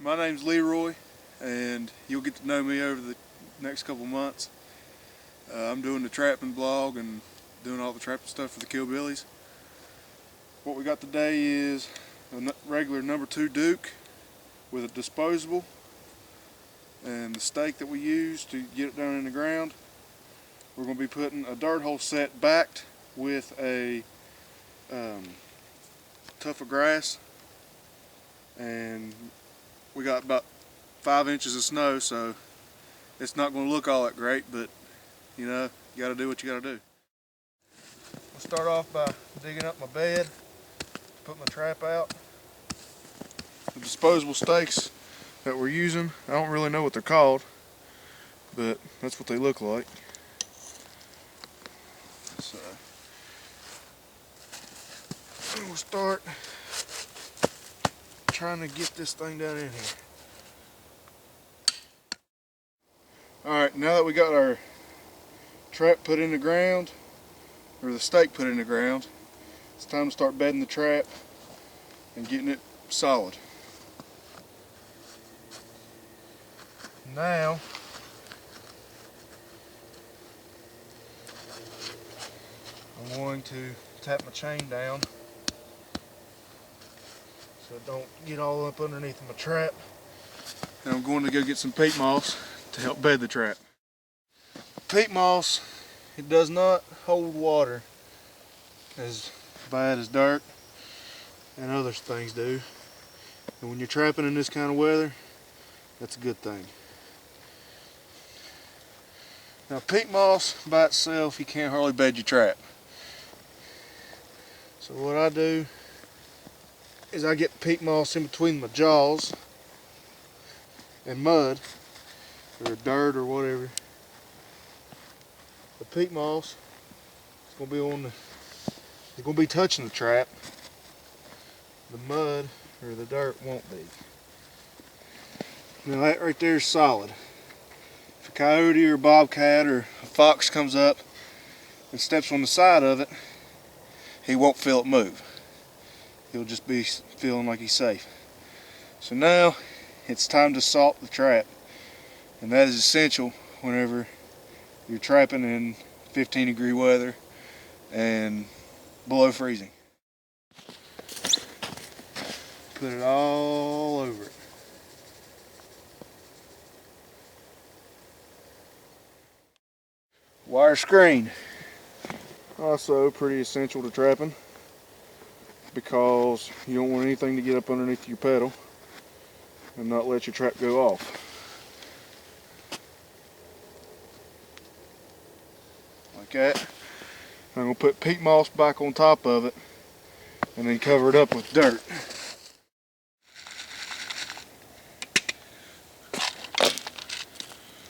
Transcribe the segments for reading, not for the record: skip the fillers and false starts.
My name's Leroy, and you'll get to know me over the next couple months. I'm doing the trapping blog and doing all the trapping stuff for the Killbillies. What we got today is a regular number 2 Duke with a disposable and the stake that we use to get it down in the ground. We're going to be putting a Dirthole Set backed with a tuft of grass, and we got about 5 inches of snow, so it's not going to look all that great, but you know, you got to do what you got to do. I'll start off by digging up my bed, put my trap out. The disposable stakes that we're using, I don't really know what they're called, but that's what they look like. So we'll start trying to get this thing down in here. Alright, now that we got our trap put in the ground, or the stake put in the ground, it's time to start bedding the trap and getting it solid. Now I'm going to tap my chain down so it don't get all up underneath my trap. And I'm going to go get some peat moss to help bed the trap. Peat moss, it does not hold water as bad as dirt and other things do. And when you're trapping in this kind of weather, that's a good thing. Now peat moss by itself, you can't hardly bed your trap. So what I do is I get peat moss in between my jaws and mud or dirt or whatever. The peat moss is going to be touching the trap. The mud or the dirt won't be. Now that right there is solid. If a coyote or a bobcat or a fox comes up and steps on the side of it, he won't feel it move. He'll just be feeling like he's safe. So now it's time to salt the trap, and that is essential whenever you're trapping in 15-degree weather and below freezing. Put it all over it. Wire screen, also pretty essential to trapping because you don't want anything to get up underneath your pedal and not let your trap go off. Like that. I'm going to put peat moss back on top of it and then cover it up with dirt.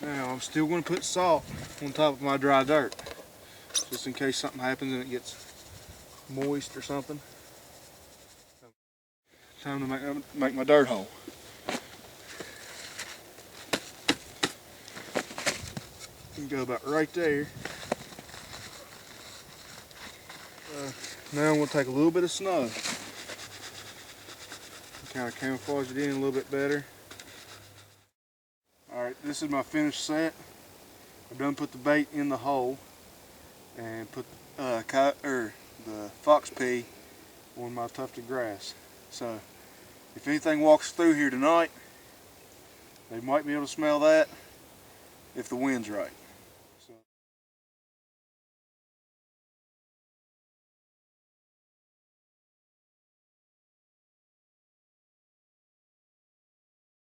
Now I'm still going to put salt on top of my dry dirt, just in case something happens and it gets moist or something. Time to make my dirt hole. You can go about right there. Now I'm going to take a little bit of snow, kind of camouflage it in a little bit better. Alright, this is my finished set. I've done put the bait in the hole and put the fox pea on my tufted grass. So if anything walks through here tonight, they might be able to smell that if the wind's right.